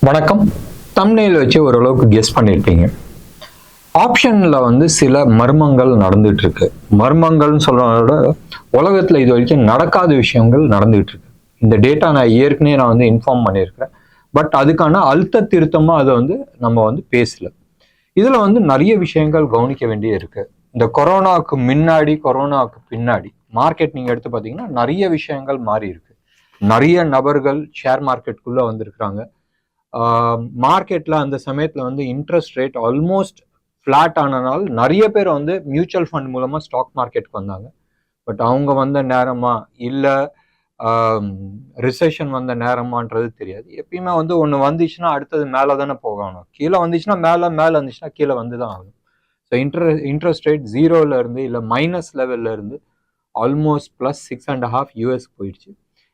வணக்கம். தம்ப்நெயில் வச்சு ஓரளவுக்கு கெஸ் பண்ணியிருப்பீங்க. ஆப்ஷன்ல சில மர்மங்கள் நடந்துட்டு இருக்கு. மர்மங்கள்னு சொல்றத விட உலகத்துல இது வரைக்கும் நடக்காத விஷயங்கள் நடந்துட்டு இருக்கு. இந்த டேட்டா நான் ஏற்கனவே இன்ஃபார்ம் பண்ணியிருக்கிறேன். பட் அதுக்கான அழுத்த திருத்தமா அதை நம்ம பேசல. இதுல நிறைய விஷயங்கள் கவனிக்க வேண்டிய இருக்கு. இந்த கொரோனாவுக்கு முன்னாடி கொரோனாவுக்கு பின்னாடி மார்க்கெட் நீங்க எடுத்து பார்த்தீங்கன்னா நிறைய விஷயங்கள் மாறி இருக்கு. நிறைய நபர்கள் ஷேர் மார்க்கெட்டுக்குள்ள வந்திருக்கிறாங்க. மார்க்கெட்ல அந்த சமயத்துல இன்ட்ரெஸ்ட் ரேட் ஆல்மோஸ்ட் ஃபிளாட் ஆனனால நிறைய பேர் மியூச்சுவல் ஃபண்ட் மூலமா ஸ்டாக் மார்க்கெட்டுக்கு வந்தாங்க. பட் அவங்க வந்த நேரமா இல்ல ரிசெஷன் வந்த நேரமான்றது தெரியாது. எப்பயுமே ஒன்று வந்துச்சுன்னா அடுத்தது மேலே தானே போகணும். கீழே வந்துச்சுன்னா மேலே வந்துச்சுன்னா கீழே வந்து தான் ஆகணும். ஸோ இன்ட்ரெஸ்ட் ரேட் ஜீரோல இருந்து இல்லை மைனஸ் லெவல்ல இருந்து ஆல்மோஸ்ட் +6.5 US போயிடுச்சு.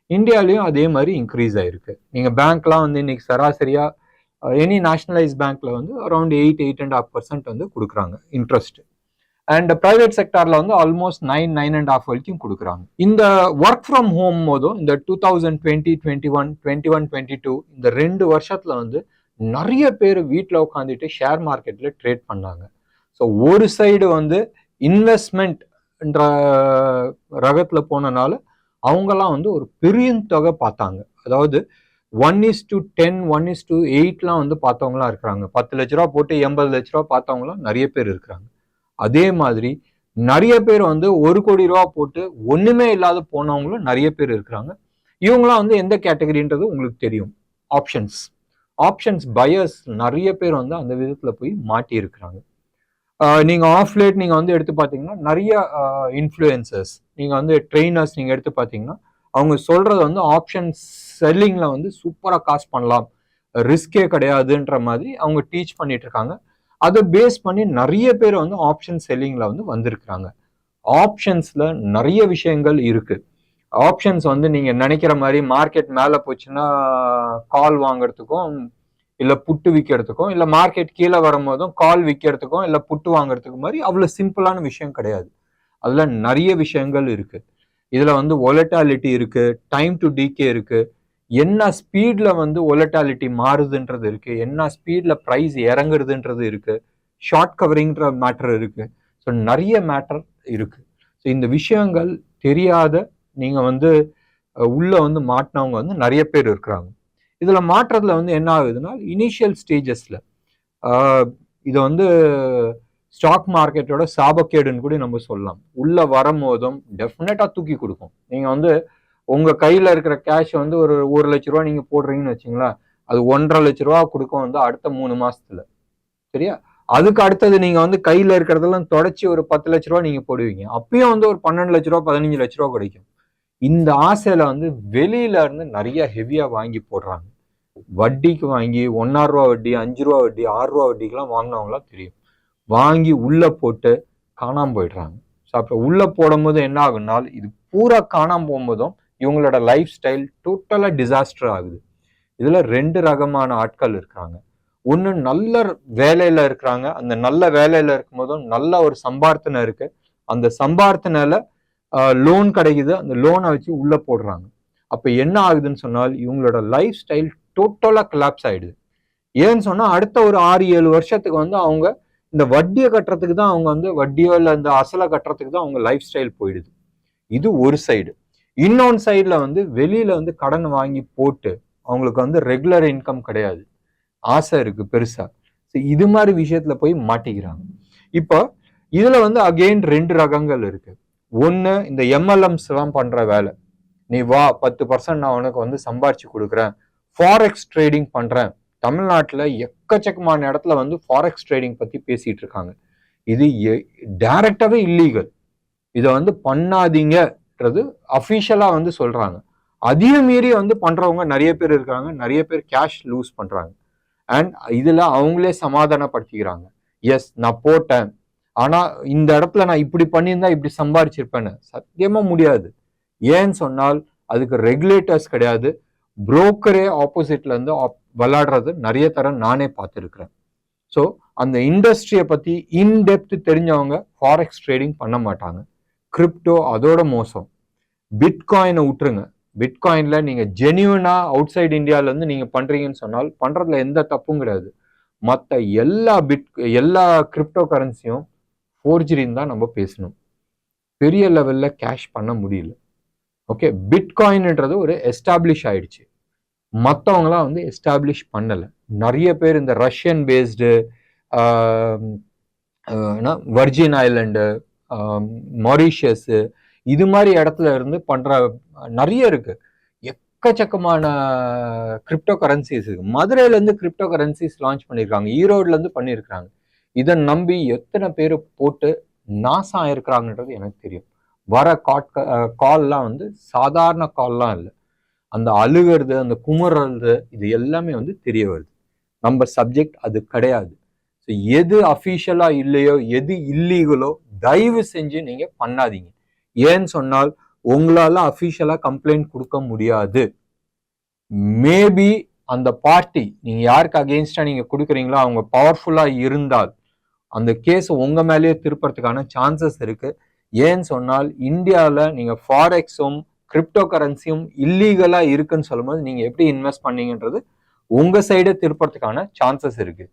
இந்தியாலையும் அதே மாதிரி இன்க்ரீஸ் ஆயிருக்கு. நீங்க பேங்க்லாம் இன்னைக்கு சராசரியா எனி நேஷனலைஸ் பேங்க்ல அரௌண்ட் 8.5% கொடுக்குறாங்க இன்ட்ரெஸ்ட். அண்ட் பிரைவேட் செக்டார்ல ஆல்மோஸ்ட் 9.5 வரைக்கும் கொடுக்குறாங்க. இந்த ஒர்க் ஃப்ரம் ஹோம் போதும் இந்த 2020, 21, 22 இந்த 2 வருஷத்துல நிறைய பேர் வீட்டில் உட்காந்துட்டு ஷேர் மார்க்கெட்ல ட்ரேட் பண்ணாங்க. ஸோ ஒரு சைடு இன்வெஸ்ட்மெண்ட்ன்ற ரகத்துல போனனால அவங்கெல்லாம் ஒரு பெரிய தொகை பார்த்தாங்க. அதாவது 1:10, 1:8 பார்த்தவங்களாம் இருக்கிறாங்க. 10 லட்ச ரூபா போட்டு 80 லட்ச ரூபா பார்த்தவங்களாம் நிறைய பேர் இருக்கிறாங்க. அதே மாதிரி நிறைய பேர் 1 கோடி ரூபா போட்டு ஒண்ணுமே இல்லாத போனவங்களும் நிறைய பேர் இருக்கிறாங்க. இவங்களாம் எந்த கேட்டகரின்றது உங்களுக்கு தெரியும். ஆப்ஷன்ஸ் பையர்ஸ் நிறைய பேர் அந்த விதத்துல போய் மாட்டி இருக்கிறாங்க. நீங்க ஆஃப்லேட் நீங்க எடுத்து பார்த்தீங்கன்னா நிறைய இன்ஃப்ளூயன்சர்ஸ் நீங்க ட்ரெயினர்ஸ் நீங்க எடுத்து பார்த்தீங்கன்னா அவங்க சொல்றது ஆப்ஷன் செல்லிங்ல சூப்பரா காசு பண்ணலாம், ரிஸ்கே கிடையாதுன்ற மாதிரி அவங்க டீச் பண்ணிட்டு இருக்காங்க. அதை பேஸ் பண்ணி நிறைய பேர் ஆப்ஷன் செல்லிங்ல வந்திருக்கிறாங்க. ஆப்ஷன்ஸ்ல நிறைய விஷயங்கள் இருக்கு. ஆப்ஷன்ஸ் நீங்க நினைக்கிற மாதிரி மார்க்கெட் மேல போச்சுன்னா கால் வாங்குறதுக்கும் இல்ல புட்டு விற்கிறதுக்கும் இல்ல மார்க்கெட் கீழே வரும்போதும் கால் விற்கிறதுக்கும் இல்ல புட்டு வாங்குறதுக்கும் மாதிரி அவ்வளவு சிம்பிளான விஷயம் கிடையாது. அதுல நிறைய விஷயங்கள் இருக்கு. இதுல வொலட்டாலிட்டி இருக்கு, டைம் டு டிகே இருக்கு, என்ன ஸ்பீட்ல வொலட்டாலிட்டி மாறுதுன்றது இருக்கு, என்ன ஸ்பீட்ல பிரைஸ் இறங்குறதுன்றது இருக்கு, ஷார்ட் கவரிங்ன்ற மேட்டர் இருக்கு. ஸோ நிறைய மேட்டர் இருக்கு. ஸோ இந்த விஷயங்கள் தெரியாத நீங்க உள்ள மாட்டினவங்க நிறைய பேர் இருக்கிறாங்க. இதுல மாற்றத்துல என்ன ஆகுதுன்னா இனிஷியல் ஸ்டேஜஸ்ல இது ஸ்டாக் மார்க்கெட்டோட சாபக்கேடுன்னு கூட நம்ம சொல்லலாம். உள்ள வரும்போதும் டெஃபினட்டா தூக்கி கொடுக்கும். நீங்க உங்க கையில இருக்கிற கேஷ் ஒரு 1 லட்ச ரூபா நீங்க போடுறீங்கன்னு வச்சுங்களேன், அது 1.5 லட்ச ரூபா கொடுக்கும் அடுத்த 3 மாசத்துல. சரியா? அதுக்கு அடுத்தது நீங்க கையில இருக்கிறதெல்லாம் தொடச்சி ஒரு 10 லட்ச ரூபா நீங்க போடுவீங்க. அப்பயும் ஒரு 12 லட்ச ரூபா 15 லட்ச ரூபா கிடைக்கும். இந்த ஆசையில வெளியில இருந்து நிறைய ஹெவியா வாங்கி போடுறாங்க. வட்டிக்கு வாங்கி 1 ரூபா வட்டி, 5 ரூபா வட்டி, 6 ரூபா வட்டிக்கெல்லாம் வாங்கினவங்களாம் தெரியும். வாங்கி உள்ள போட்டு காணாம போயிடுறாங்க. ஸோ அப்போ உள்ள போடும் போது என்ன ஆகுனால் இது பூரா காணாம போகும்போதும் இவங்களோட லைஃப் ஸ்டைல் டோட்டலா டிசாஸ்டர் ஆகுது. இதுல 2 ரகமான ஆட்கள் இருக்காங்க. ஒன்று நல்ல வேலையில இருக்கிறாங்க. அந்த நல்ல வேலையில இருக்கும் போதும் நல்ல ஒரு சம்பார்த்தனை இருக்கு. அந்த சம்பார்த்தனையில லோன் கிடைக்குது. அந்த லோனை வச்சு உள்ள போடுறாங்க. அப்ப என்ன ஆகுதுன்னு சொன்னால் இவங்களோட லைஃப் ஸ்டைல் டோட்டலா கொலாப்ஸ் ஆயிடுது. ஏன்னு சொன்னா அடுத்த ஒரு 6-7 வருஷத்துக்கு அவங்க இந்த வட்டியை கட்டுறதுக்கு தான் அவங்க வட்டியோ இல்லை இந்த அசலை கட்டுறதுக்கு தான் அவங்க லைஃப் ஸ்டைல் போயிடுது. இது ஒரு சைடு. இன்னொன்று சைட்ல வெளியில கடன் வாங்கி போட்டு அவங்களுக்கு ரெகுலர் இன்கம் கிடையாது, ஆசை இருக்கு பெருசா. இது மாதிரி விஷயத்துல போய் மாட்டிக்கிறாங்க. இப்போ இதுல அகெயின் 2 ரகங்கள் இருக்கு. ஒண்ணு இந்த MLMs எல்லாம் பண்ற வேலை. நீ வா 10% நான் உனக்கு சம்பாரிச்சு கொடுக்குறேன், ஃபாரெக்ஸ் ட்ரேடிங் பண்றேன். தமிழ்நாட்டுல எக்கச்சக்கமான இடத்துல ஃபாரெக்ஸ் ட்ரேடிங் பத்தி பேசிட்டு இருக்காங்க. இது டைரக்டாவே இல்லீகல். இதை பண்ணாதீங்கன்றது அஃபிஷியலா சொல்றாங்க. அதையும் மீறி பண்றவங்க நிறைய பேர் இருக்காங்க. நிறைய பேர் கேஷ் லூஸ் பண்றாங்க. அண்ட் இதுல அவங்களே சமாதானப்படுத்திக்கிறாங்க. எஸ் நான் போட்டேன், ஆனா இந்த இடத்துல நான் இப்படி பண்ணியிருந்தா இப்படி சம்பாரிச்சிருப்பேன்னு. சத்தியமா முடியாது. ஏன்னு சொன்னால் அதுக்கு ரெகுலேட்டர்ஸ் கிடையாது. புரோக்கரே ஆப்போசிட்ல இருந்து விளையாடுறது நிறைய தரம் நானே பார்த்துருக்கிறேன். ஸோ அந்த இண்டஸ்ட்ரியை பத்தி இன்டெப்த் தெரிஞ்சவங்க ஃபாரெக்ஸ் ட்ரேடிங் பண்ண மாட்டாங்க. கிரிப்டோ அதோட மோசம். பிட்காயினை விட்டுருங்க. பிட்காயின்ல நீங்க ஜெனியூனா அவுட் சைடு இந்தியால இருந்து நீங்க பண்றீங்கன்னு சொன்னால் பண்றதுல எந்த தப்பும் கிடையாது. மற்ற எல்லா கிரிப்டோ கரன்சியும் ஃபோர்ஜரின்னு தான் நம்ம பேசணும். பெரிய லெவல்ல கேஷ் பண்ண முடியல. ஓகே, பிட்காயின்ன்றது ஒரு எஸ்டாப்ளிஷ் ஆயிடுச்சு. மற்றவங்களாம் வந்து எஸ்டாப்ளிஷ் பண்ணல. நிறைய பேர் இந்த Russian based, virgin island, Mauritius, இது மாதிரி இடத்துல இருந்து பண்ற நிறைய இருக்கு. எக்கச்சக்கமான கிரிப்டோ கரன்சிஸ் இருக்கு. மதுரையில இருந்து கிரிப்டோ கரன்சிஸ் லான்ச் பண்ணியிருக்காங்க, ஈரோடுல இருந்து பண்ணியிருக்காங்க. இதை நம்பி எத்தனை பேர் போட்டு நாசம் ஆயிருக்கிறாங்கன்றது எனக்கு தெரியும். வர கால்லாம் வந்து சாதாரண கால்லாம் இல்லை. அந்த அழுகிறது, அந்த குமுறது, இது எல்லாமே வந்து தெரிய வருது. நம்ம சப்ஜெக்ட் அது கிடையாது. எது அஃபீஷியலா இல்லையோ, எது இல்லீகலோ தயவு செஞ்சு நீங்க பண்ணாதீங்க. ஏன்னு சொன்னால் உங்களால அஃபீஷியலா கம்ப்ளைண்ட் கொடுக்க முடியாது. மேபி அந்த பார்ட்டி நீங்க யாருக்கு அகெயின்ஸ்டா நீங்க கொடுக்குறீங்களோ அவங்க பவர்ஃபுல்லா இருந்தால் அந்த கேஸ் உங்க மேலேயே திருப்பறதுக்கான சான்சஸ் இருக்கு. ஏன்னு சொன்னால் இந்தியாவில் நீங்க ஃபாரெக்ஸும் கிரிப்டோ கரன்சியும் இல்லீகலா இருக்குன்னு சொல்லும்போது நீங்க எப்படி இன்வெஸ்ட் பண்ணீங்கன்றது உங்க சைடே திருப்பறதுக்கான சான்சஸ் இருக்கு.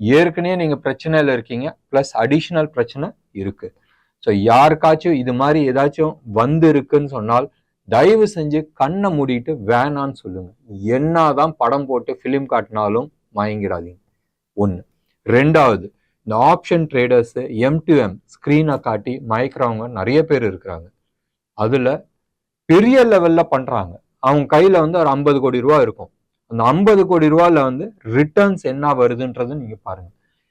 ஏற்கனவே நீங்க பிரச்சனையில இருக்கீங்க, பிளஸ் அடிஷனல் பிரச்சனை இருக்கு. ஸோ யாருக்காச்சும் இது மாதிரி ஏதாச்சும் வந்து இருக்குன்னு சொன்னால் தயவு செஞ்சு கண்ணை மூடிட்டு வேணான்னு சொல்லுங்க. என்னதான் படம் போட்டு ஃபிலிம் காட்டினாலும் மயங்கிடாதீங்க. ஒன்று. ரெண்டாவது, இந்த ஆப்ஷன் ட்ரேடர்ஸ் M2M ஸ்க்ரீனை காட்டி மயக்கிறவங்க நிறைய பேர் இருக்கிறாங்க. அதுல பெரிய லெவல்ல பண்றாங்க. அவங்க கையில வந்து ஒரு 50 கோடி ரூபா இருக்கும். அந்த 50 கோடி ரூபாயில வந்து ரிட்டர்ன்ஸ் என்ன வருதுன்றது நீங்க பாருங்க.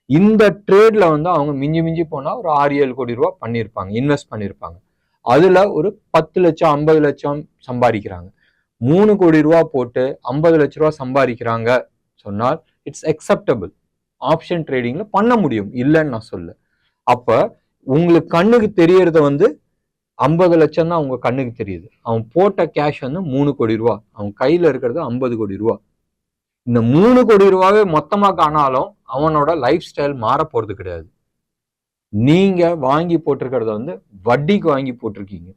இந்த ட்ரேட்ல வந்து அவங்க மிஞ்சி போனா ஒரு 6-7 கோடி ரூபா பண்ணியிருப்பாங்க, இன்வெஸ்ட் பண்ணியிருப்பாங்க. அதுல ஒரு 10 லட்சம் 50 லட்சம் சம்பாதிக்கிறாங்க. 3 கோடி ரூபா போட்டு 50 லட்ச ரூபா சம்பாதிக்கிறாங்க சொன்னால் இட்ஸ் அக்செப்டபிள். ஆப்ஷன் ட்ரேடிங்ல பண்ண முடியும், இல்லைன்னு நான் சொல்ல. அப்ப உங்களுக்கு கண்ணுக்கு தெரியறத வந்து 50 லட்சம் தான் உங்க கண்ணுக்கு தெரியுது. அவன் போட்ட கேஷ் வந்து 3 கோடி ரூபா, அவன் கையில இருக்கிறது 50 கோடி ரூபா. இந்த 3 கோடி ரூபாவே மொத்தமா காணாலும் அவனோட லைஃப் ஸ்டைல் மாற போறது கிடையாது. நீங்க வாங்கி போட்டிருக்கிறத வந்து வட்டிக்கு வாங்கி போட்டிருக்கீங்க.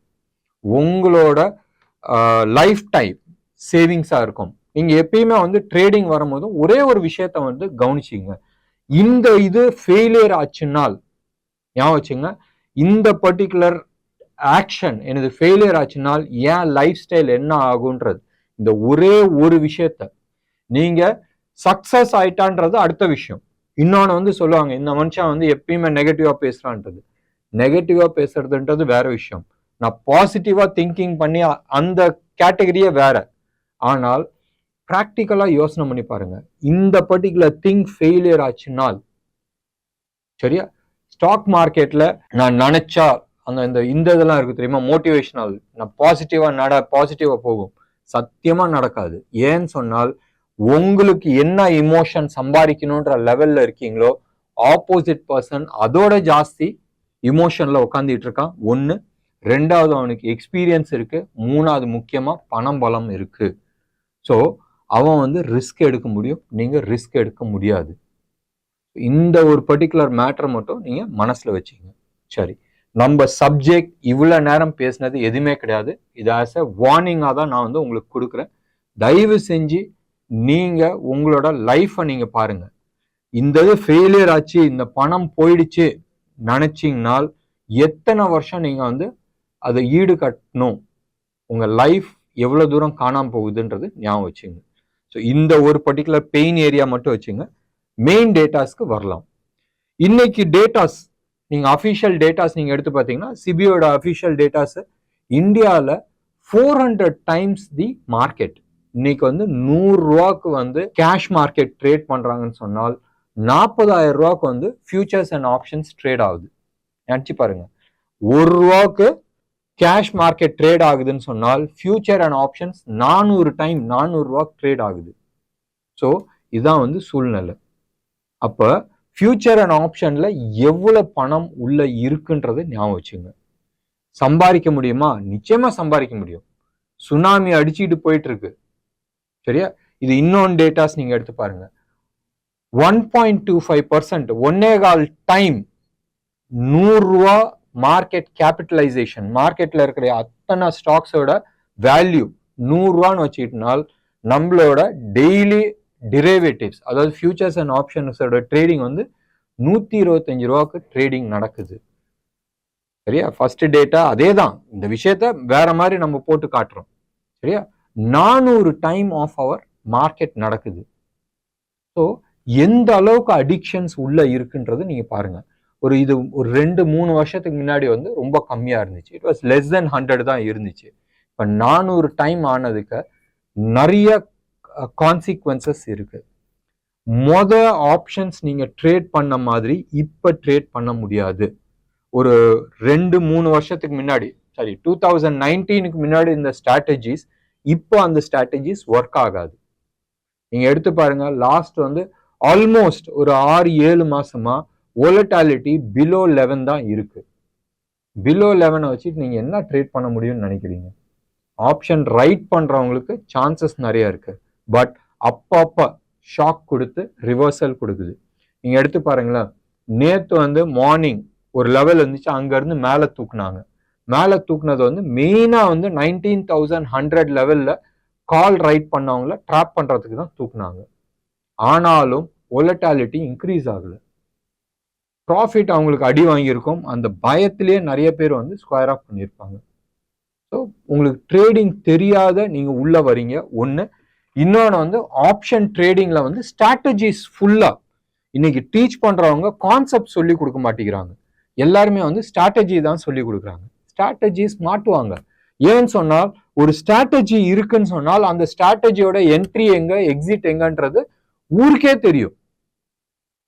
உங்களோட லைஃப் டைம் சேவிங்ஸா இருக்கும். நீங்க எப்பயுமே வந்து ட்ரேடிங் வரும்போது ஒரே ஒரு விஷயத்த வந்து கவனிச்சிங்க. இந்த இது ஃபெயிலியர் ஆச்சுனால் ஞாபகம் வச்சுங்க, இந்த பர்டிகுலர் ஆக்ஷன் எனது ஃபெயிலியர் ஆச்சுனால் ஏன் லைஃப் ஸ்டைல் என்ன ஆகுன்றது. இந்த ஒரே ஒரு விஷயத்த நீங்க சக்சஸ் ஆயிட்டான்றது அடுத்த விஷயம். இன்னொன்னு வந்து சொல்லுவாங்க, இந்த மனுஷன் வந்து எப்பயுமே நெகட்டிவா பேசுறான்றது. நெகட்டிவா பேசுறதுன்றது வேற விஷயம். நான் பாசிட்டிவா திங்கிங் பண்ணி அந்த கேட்டகரியே வேற. ஆனால் பிராக்டிக்கலா யோசனை பண்ணி பாருங்க, இந்த பர்டிகுலர் திங் ஃபெயிலியர் ஆச்சுனால், சரியா, ஸ்டாக் மார்க்கெட்ல நான் நினைச்சா அந்த இந்த இதெல்லாம் இருக்கு தெரியுமா, மோட்டிவேஷனல், நான் பாசிட்டிவா போகும், சத்தியமா நடக்காது. ஏன்னு சொன்னால் உங்களுக்கு என்ன இமோஷன் சம்பாதிக்கணும்ன்ற லெவல்ல இருக்கீங்களோ ஆப்போசிட் பர்சன் அதோட ஜாஸ்தி இமோஷன்ல உட்காந்துட்டு இருக்கான். ஒன்று. ரெண்டாவது, அவனுக்கு எக்ஸ்பீரியன்ஸ் இருக்கு. மூணாவது, முக்கியமா பணம் பலம் இருக்கு. ஸோ அவன் வந்து ரிஸ்க் எடுக்க முடியும், நீங்க ரிஸ்க் எடுக்க முடியாது. இந்த ஒரு பர்டிகுலர் மேட்டர் மட்டும் நீங்க மனசுல வச்சுங்க. சரி, நம்ம சப்ஜெக்ட் இவ்வளவு நேரம் பேசினது எதுவுமே கிடையாது. இது ஆஸ் எ வார்னிங்கா தான் நான் வந்து உங்களுக்கு கொடுக்குறேன். தயவு செஞ்சு நீங்க உங்களோட லைஃபை நீங்க பாருங்க. இந்த இது ஃபெயிலியர் ஆச்சு, இந்த பணம் போயிடுச்சு நினைச்சீங்கனால் எத்தனை வருஷம் நீங்க வந்து அதை ஈடு கட்டணும், உங்க லைஃப் எவ்வளவு தூரம் காணாம போகுதுன்றது ஞாபகம் வச்சுங்க. ஸோ இந்த ஒரு பர்டிகுலர் பெயின் ஏரியா மட்டும் வச்சுங்க. மெயின் டேட்டாஸ்க்கு வரலாம். இன்னைக்கு டேட்டாஸ் நீங்க அஃபிஷியல் டேட்டாஸ் நீங்க எடுத்து பார்த்தீங்கன்னா, சிபியோட அஃபிஷியல் டேட்டாஸ் இந்தியாவில் 400 டைம்ஸ் தி மார்க்கெட். இன்னைக்கு வந்து 100 ரூபாய்க்கு வந்து கேஷ் மார்க்கெட் ட்ரேட் பண்றாங்கன்னு சொன்னால் 40,000 ரூபாய்க்கு வந்து ஃபியூச்சர்ஸ் அண்ட் ஆப்ஷன்ஸ் ட்ரேட் ஆகுது. நினைச்சு பாருங்க, 1 ரூபாய்க்கு கேஷ் மார்க்கெட் ட்ரேட் ஆகுதுன்னு சொன்னால் ஃபியூச்சர் அண்ட் ஆப்ஷன்ஸ் 400 ரூபாய்க்கு ட்ரேட் ஆகுது. ஸோ இதுதான் வந்து சூழ்நிலை. அப்ப ஃபியூச்சர் அண்ட் ஆப்ஷன்ல எவ்வளவு பணம் உள்ள இருக்குன்றது ஞாபகம் வச்சுங்க. சம்பாதிக்க முடியுமா? நிச்சயமா சம்பாதிக்க முடியும். சுனாமி அடிச்சுட்டு போயிட்டு இருக்கு, சரியா. இது இன்னொன்று டேட்டாஸ் நீங்க எடுத்து பாருங்க. 1.25%, 1.25 டைம் 100 ரூபா மார்க்கெட் கேபிட்டலைசேஷன், மார்க்கெட்ல இருக்கிற அத்தனை ஸ்டாக்ஸோட வேல்யூ 100 வச்சுக்கிட்டனால் நம்மளோட டெய்லி டிரைவேட்டிவ்ஸ் அதாவது ஃபியூச்சர்ஸ் அண்ட் ஆப்ஷன்ஸோட ட்ரேடிங் வந்து 125 ட்ரேடிங் நடக்குது. சரியா? ஃபர்ஸ்ட் டேட்டா அதே தான், இந்த விஷயத்த வேற மாதிரி நம்ம போட்டு காட்டுறோம். சரியா? 400 டைம் ஆஃப் அவர் மார்க்கெட் நடக்குது. ஸோ எந்த அளவுக்கு அடிக்ஷன்ஸ் உள்ள இருக்குன்றது நீங்க பாருங்க. ஒரு 2-3 வருஷத்துக்கு முன்னாடி வந்து ரொம்ப கம்மியா இருந்துச்சு. இட் வாஸ் லெஸ் தென் 100 தான் இருந்துச்சு. இப்போ 400 டைம் ஆனதுக்கு நிறைய கான்சிக்வன்சஸ் இருக்கு. ஆப்ஷன்ஸ் நீங்க ட்ரேட் பண்ண மாதிரி இப்ப ட்ரேட் பண்ண முடியாது. ஒரு 2-3 வருஷத்துக்கு முன்னாடி, சாரி 2019க்கு முன்னாடி இந்த ஸ்ட்ராட்டஜிஸ் இப்போ அந்த ஸ்ட்ராட்டஜிஸ் ஒர்க் ஆகாது. நீங்க எடுத்து பாருங்க, லாஸ்ட் வந்து ஆல்மோஸ்ட் ஒரு 6-7 மாசமா வோலட்டாலிட்டி பிலோ 11 தான் இருக்கு. பிலோ 11 வச்சுட்டு நீங்க என்ன ட்ரேட் பண்ண முடியும்னு நினைக்கிறீங்க? ஆப்ஷன் ரைட் பண்றவங்களுக்கு சான்சஸ் நிறைய இருக்கு, பட் அப்பப்ப ஷாக் கொடுத்து ரிவர்சல் கொடுக்குது. நீங்க எடுத்து பாருங்களேன், நேத்து வந்து மார்னிங் ஒரு லெவல் இருந்துச்சு, அங்க இருந்து மேல தூக்குனாங்க. மேல தூக்குனது வந்து மெயினா வந்து 19,100 லெவல்ல கால் ரைட் பண்ணவங்கள ட்ராப் பண்றதுக்கு தான் தூக்குனாங்க. ஆனாலும் வோலட்டாலிட்டி இன்க்ரீஸ் ஆகல, ப்ராஃபிட் அவங்களுக்கு அடி வாங்கியிருக்கும். அந்த பயத்திலேயே நிறைய பேர் வந்து ஸ்கொயர் ஆஃப் பண்ணியிருப்பாங்க. ஸோ உங்களுக்கு ட்ரேடிங் தெரியாத நீங்க உள்ள வரீங்க ஒன்று. இன்னொன்று வந்து ஆப்ஷன் ட்ரேடிங்ல வந்து ஸ்ட்ராட்டஜிஸ் ஃபுல்லா இன்னைக்கு டீச் பண்றவங்க கான்செப்ட் சொல்லி கொடுக்க மாட்டேங்கிறாங்க. எல்லாருமே வந்து ஸ்ட்ராட்டஜி தான் சொல்லி கொடுக்குறாங்க. ஸ்ட்ராட்டஜிஸ் மாட்டுவாங்க. ஏன்னு சொன்னால் ஒரு ஸ்ட்ராட்டஜி இருக்குன்னு சொன்னால் அந்த ஸ்ட்ராட்டஜியோட என்ட்ரி எங்க எக்ஸிட் எங்கன்றது ஊருக்கே தெரியும்.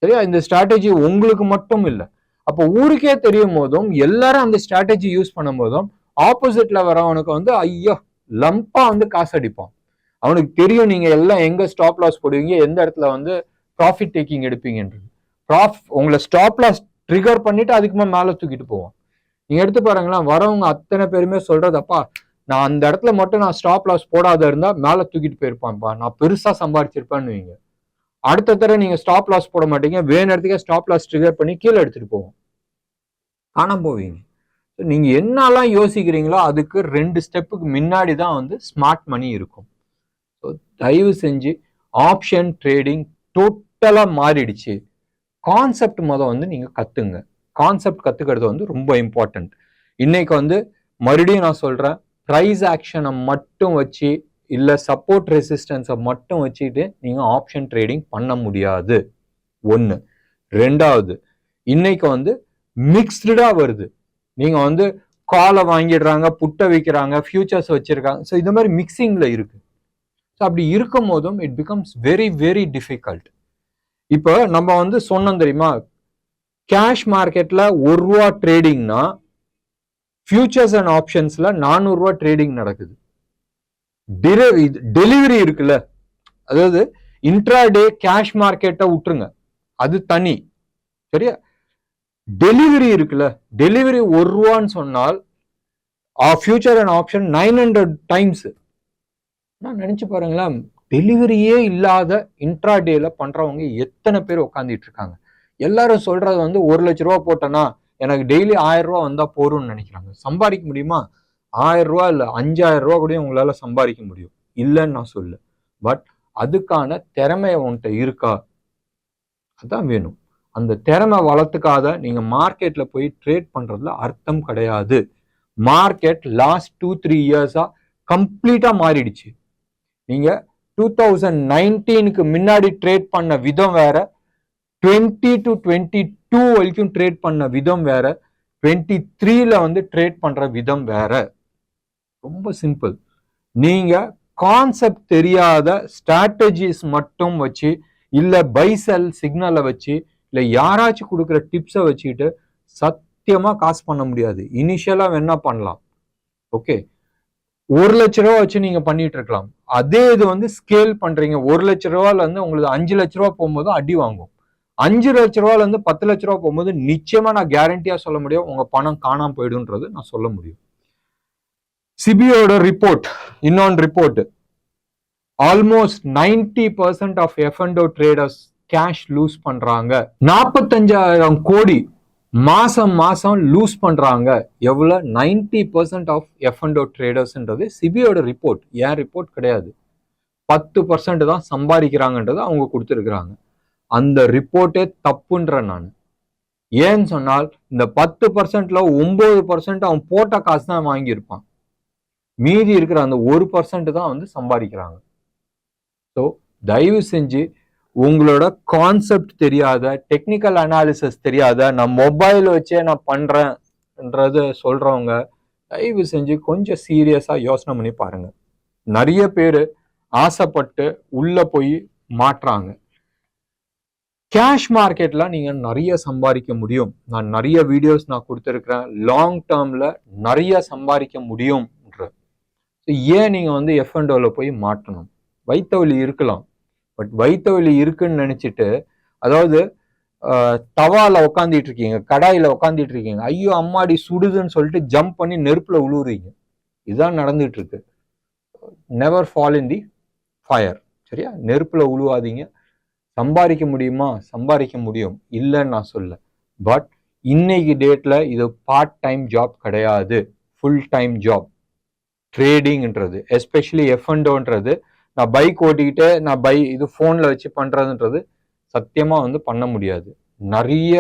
சரியா? இந்த ஸ்ட்ராட்டஜி உங்களுக்கு மட்டும் இல்லை. அப்போ ஊருக்கே தெரியும் போதும் எல்லாரும் அந்த ஸ்ட்ராட்டஜி யூஸ் பண்ணும் போதும் ஆப்போசிட்ல வரவனுக்கு வந்து ஐயோ லம்பா வந்து காசு அடிப்பான். அவனுக்கு தெரியும் நீங்க எல்லாம் எங்க ஸ்டாப் லாஸ் போடுவீங்க, எந்த இடத்துல வந்து ப்ராஃபிட் டேக்கிங் எடுப்பீங்கன்றது. உங்களை ஸ்டாப் லாஸ் ட்ரிகர் பண்ணிட்டு அதுக்கு மேல தூக்கிட்டு போவான். நீங்க எடுத்து பாருங்களேன், வரவங்க அத்தனை பேருமே சொல்றதப்பா நான் அந்த இடத்துல மட்டும் நான் ஸ்டாப் லாஸ் போடாத இருந்தா மேல தூக்கிட்டு போயிருப்பான்ப்பா, நான் பெருசா சம்பாதிச்சிருப்பேன்னு வைங்க. அடுத்த தடவை நீங்க ஸ்டாப் லாஸ் போட மாட்டீங்க, வேணும் இடத்துக்கே ஸ்டாப் லாஸ் ட்ரிகர் பண்ணி கீழே எடுத்துட்டு போவோம், காணாம போவீங்க. நீங்க என்னெல்லாம் யோசிக்கிறீங்களோ அதுக்கு 2 ஸ்டெப்புக்கு முன்னாடி தான் வந்து ஸ்மார்ட் மணி இருக்கும். தயவு செஞ்சு ஆப்ஷன் ட்ரேடிங் டோட்டலா மாறிடுச்சு. கான்செப்ட் வந்து நீங்க கத்துங்க. கான்செப்ட் கத்துக்கிறது வந்து ரொம்ப இம்பார்ட்டன்ட். இன்னைக்கு வந்து மறுபடியும் நான் சொல்றேன், பிரைஸ் ஆக்ஷனை மட்டும் வச்சு இல்ல சப்போர்ட் ரெசிஸ்டன்ஸை மட்டும் வச்சுட்டு நீங்க ஆப்ஷன் ட்ரேடிங் பண்ண முடியாது. ஒன்று. ரெண்டாவது, இன்னைக்கு வந்து மிக்ஸ்டா வருது. நீங்க வந்து காலை வாங்கிடுறாங்க, புட்டை விற்கிறாங்க, ஃபியூச்சர்ஸ் வச்சிருக்காங்க. ஸோ இந்த மாதிரி மிக்சிங்ல இருக்கு. ஸோ அப்படி இருக்கும் போதும் it becomes very very difficult. இப்போ நம்ம வந்து சொன்னோம் தெரியுமா, கேஷ் மார்க்கெட்ல ₹1 ட்ரேடிங்னா ஃபியூச்சர்ஸ் அண்ட் ஆப்ஷன்ஸ்ல ₹400 ட்ரேடிங் நடக்குது. டெலிவரி இருக்குல்ல, அதாவது இன்ட்ராடே கேஷ் மார்க்கெட்டை விட்டுருங்க, அது தனி. சரியா? டெலிவரி இருக்குல்ல, டெலிவரி ₹1 சொன்னால் ஃபியூச்சர் அண்ட் ஆப்ஷன் 900 டைம்ஸ். நான் நினைச்சு பாருங்களேன், டெலிவரியே இல்லாத இன்ட்ராடேல பண்றவங்க எத்தனை பேர் உட்காந்துட்டு இருக்காங்க. எல்லாரும் சொல்றது வந்து 1 லட்ச ரூபா போட்டேன்னா எனக்கு டெய்லி 1000 ரூபா வந்தா போரும்னு நினைக்கிறாங்க. சம்பாதிக்க முடியுமா? 1000 ரூபா இல்ல 5000 ரூபா கூட உங்களால சம்பாதிக்க முடியும், இல்லைன்னு நான் சொல்ல. பட் அதுக்கான திறமை உன்கிட்ட இருக்கா? அதான் வேணும். அந்த திறமை வளர்த்துக்காத நீங்க மார்க்கெட்ல போய் ட்ரேட் பண்றதுல அர்த்தம் கிடையாது. மார்க்கெட் லாஸ்ட் 2-3 இயர்ஸா கம்ப்ளீட்டா மாறிடுச்சு. நீங்க 2019க்கு முன்னாடி ட்ரேட் பண்ண விதம் வேற, 20 to 22 வரைக்கும் ட்ரேட் பண்ண விதம் வேற, 23ல வந்து ட்ரேட் பண்ற விதம் வேற. ரொம்ப சிம்பிள். நீங்க கான்செப்ட் தெரியாத ஸ்ட்ராட்டஜிஸ் மட்டும் வச்சு இல்ல பை செல் சிக்னலை வச்சு இல்ல யாராச்சும் கொடுக்குற டிப்ஸை வச்சுக்கிட்டு சத்தியமா காசு பண்ண முடியாது. இனிஷியலா என்ன பண்ணலாம், ஓகே, 1 லட்ச ரூபா வச்சு நீங்க பண்ணிட்டு இருக்கலாம். அதே இது வந்து ஸ்கேல் பண்றீங்க, 1 லட்ச ரூபால இருந்து உங்களுக்கு 5 லட்ச ரூபா போகும்போது அடி வாங்கும். 5 லட்ச ரூபால இருந்து 10 லட்ச ரூபா போகும்போது நிச்சயமா நான் கேரண்டியா சொல்ல முடியும் உங்க பணம் காணாம போயிடுன்றது நான் சொல்ல முடியும். சிபியோட ரிப்போர்ட், இன்னொன்று report, almost 90% of F&O traders cash loss பண்றாங்க. 45,000 கோடி மாசம் மாசம் லூஸ் பண்றாங்க எவ்வளவு 90% ஆஃப் F&O ட்ரேடர்ஸ்ன்றது சிபியோட ரிப்போர்ட், ஏன் ரிப்போர்ட் கிடையாது. 10% தான் சம்பாதிக்கிறாங்கன்றது அவங்க கொடுத்துருக்குறாங்க. அந்த ரிப்போர்ட்டே தப்புன்ற நான். ஏன்னு சொன்னால் இந்த 10%ல 9% அவன் போட்ட காசு தான் வாங்கியிருப்பான். மீதி இருக்கிற அந்த 1% தான் வந்து சம்பாதிக்கிறாங்க. ஸோ தயவு செஞ்சு உங்களோட கான்செப்ட் தெரியாத, டெக்னிக்கல் அனாலிசிஸ் தெரியாத, நான் மொபைல் வச்சே நான் பண்றேன்றது சொல்றவங்க தயவு செஞ்சு கொஞ்சம் சீரியஸா யோசனை பண்ணி பாருங்க. நிறைய பேர் ஆசைப்பட்டு உள்ள போய் மாட்டுறாங்க. கேஷ் மார்க்கெட்ல நீங்க நிறைய சம்பாதிக்க முடியும். நான் நிறைய வீடியோஸ் நான் கொடுத்துருக்கிறேன். லாங் டேர்ம்ல நிறைய சம்பாதிக்க முடியும். ஏன் நீங்க வந்து F&Oல போய் மாட்டணும்? வைத்த வலி இருக்கலாம், பட் வைத்த வலி இருக்குன்னு நினைச்சிட்டு, அதாவது தவால உக்காந்துட்டு இருக்கீங்க, கடாயில உக்காந்துட்டு இருக்கீங்க, ஐயோ அம்மாடி சுடுதுன்னு சொல்லிட்டு ஜம்ப் பண்ணி நெருப்புல உழுவுறீங்க. இதுதான் நடந்துட்டு இருக்கு. Never fall in the fire. சரியா? நெருப்புல உழுவாதீங்க. சம்பாதிக்க முடியுமா? சம்பாதிக்க முடியும், இல்லைன்னு நான் சொல்ல. பட் இன்னைக்கு டேட்ல இது பார்ட் டைம் ஜாப் கிடையாது, ஃபுல் டைம் ஜாப். ட்ரேடிங்ன்றது, எஸ்பெஷலி F&Oன்றது, நான் பைக் ஓட்டிக்கிட்டே நான் இது ஃபோனில் வச்சு பண்ணுறதுன்றது சத்தியமாக வந்து பண்ண முடியாது. நிறைய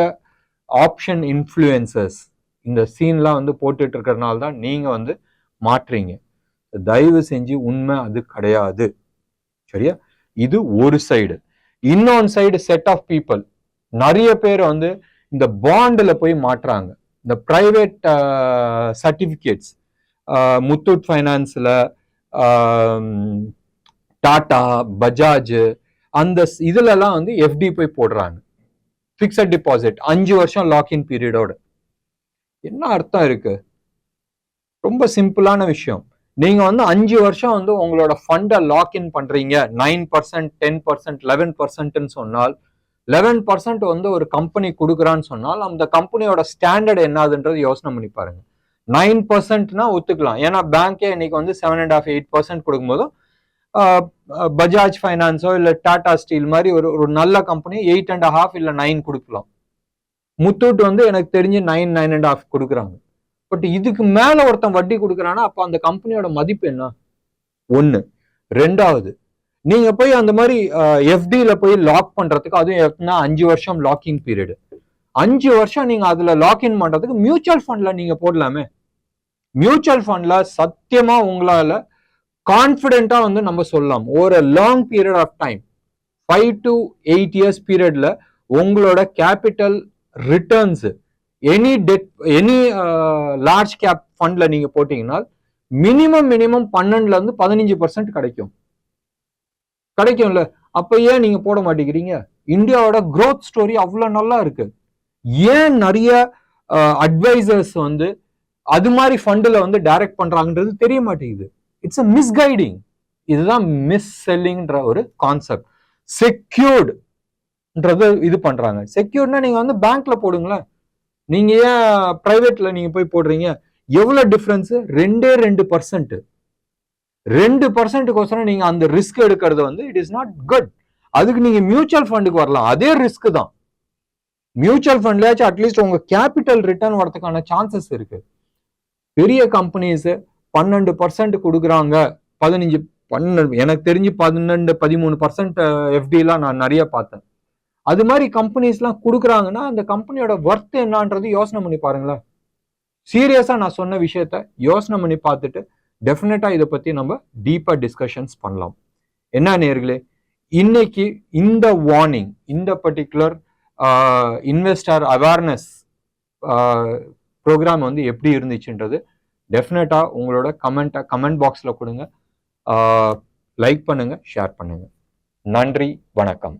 ஆப்ஷன் இன்ஃப்ளூயன்சர்ஸ் இந்த சீன்லாம் வந்து போட்டுட்டு இருக்கிறதுனால தான் நீங்கள் வந்து மாற்றுறீங்க. தயவு செஞ்சு உண்மை அது கிடையாது. சரியா? இது ஒரு சைடு. இன்னொன்று சைடு செட் ஆஃப் பீப்புள், நிறைய பேர் வந்து இந்த பாண்டில் போய் மாற்றுறாங்க. இந்த பிரைவேட் சர்டிஃபிகேட்ஸ், முத்தூட் ஃபைனான்ஸில், டாடா, பஜாஜ், அந்த இதுலலாம் வந்து எஃப்டி போய் போடுறாங்க. ஃபிக்ஸட் டிபாசிட் 5 வருஷம் லாக்இன் பீரியடோட. என்ன அர்த்தம் இருக்கு? ரொம்ப சிம்பிளான விஷயம். நீங்க வந்து 5 வருஷம் வந்து உங்களோட ஃபண்டை லாக்இன் பண்றீங்க, 9%, 10%, 11% சொன்னால் 11% வந்து ஒரு கம்பெனி கொடுக்குறான்னு சொன்னால் அந்த கம்பெனியோட ஸ்டாண்டர்ட் என்னதுன்றது யோசனை பண்ணி பாருங்க. 9%னா ஒத்துக்கலாம், ஏன்னா பேங்கே இன்னைக்கு வந்து 7.5%, 8% கொடுக்கும்போதும் பஜாஜ் ஃபைனான்ஸோ இல்லை டாடா ஸ்டீல் மாதிரி ஒரு நல்ல கம்பெனி 8.5 இல்லை 9 கொடுக்கலாம். முத்தூட் வந்து எனக்கு தெரிஞ்சு 9, 9.5 கொடுக்குறாங்க. பட் இதுக்கு மேல ஒருத்தன் வட்டி கொடுக்குறான்னா அப்ப அந்த கம்பெனியோட மதிப்பு என்ன? ஒண்ணு. ரெண்டாவது, நீங்க போய் அந்த மாதிரி எஃப்டில போய் லாக் பண்றதுக்கு, அதுவும் 5 வருஷம் லாக்கிங் பீரியட், 5 வருஷம் நீங்க அதுல லாக்இன் பண்றதுக்கு மியூச்சுவல் ஃபண்ட்ல நீங்க போடலாமே. மியூச்சுவல் ஃபண்ட்ல சத்தியமா உங்களால கான்பிடென்ட்டா வந்து நம்ம சொல்லலாம், ஒரு long period of time, 5 to 8 years பீரியட்ல உங்களோட capital returns any large cap ஃபண்ட்ல நீங்க போட்டீங்கன்னா மினிமம் 12ல இருந்து 15% கிடைக்கும்ல. அப்ப ஏன் நீங்க போட மாட்டேங்கிறீங்க? இந்தியாவோட growth ஸ்டோரி அவ்வளவு நல்லா இருக்கு. ஏன் நிறைய அட்வைசர்ஸ் வந்து அது மாதிரி ஃபண்ட்ல வந்து டைரக்ட் பண்றாங்கன்றது தெரிய மாட்டேங்குது. It's a misguiding. இதுதான் மிஸ் செல்லிங்ன்ற ஒரு கான்செப்ட். செக்யூர்ட்ன்றது இது பண்றாங்க. செக்யூர்ட்னா நீங்க வந்து பேங்க்ல போடுங்களேன், நீங்க ஏன் பிரைவேட்ல நீங்க போய் போடுறீங்க? எவ்வளவு டிஃபரன்ஸ்? 2% 2%கோசரம் நீங்க அந்த ரிஸ்க் எடுக்கிறது வந்து இட் இஸ் நாட் குட். அதுக்கு நீங்க மியூச்சுவல் ஃபண்டுக்கு வரலாம், அதே ரிஸ்க் தான். மியூச்சுவல் ஃபண்ட்லயாச்சும் அட்லீஸ்ட் உங்க கேபிட்டல் ரிட்டர்ன் வரதுக்கான சான்சஸ் இருக்கு. பெரிய கம்பெனிஸ் 12% கொடுக்குறாங்க, 15, 12, எனக்கு தெரிஞ்சு 12, 13% எஃப்டிலாம் நான் நிறைய பார்த்தேன். அது மாதிரி கம்பெனிஸ்லாம் கொடுக்குறாங்கன்னா அந்த கம்பெனியோட ஒர்த் என்னன்றது யோசனை பண்ணி பாருங்களேன். சீரியஸா நான் சொன்ன விஷயத்த யோசனை பண்ணி பார்த்துட்டு டெஃபினட்டா இதை பத்தி நம்ம டீப்பா டிஸ்கஷன்ஸ் பண்ணலாம். என்ன நேயர்களே, இன்னைக்கு இந்த வார்னிங், இந்த பர்டிகுலர் இன்வெஸ்டர் அவேர்னஸ் ப்ரோக்ராம் வந்து எப்படி இருந்துச்சுன்றது டெஃபினட்டா உங்களோட கமெண்ட் பாக்ஸ்ல கொடுங்க. லைக் பண்ணுங்க, ஷேர் பண்ணுங்க. நன்றி, வணக்கம்.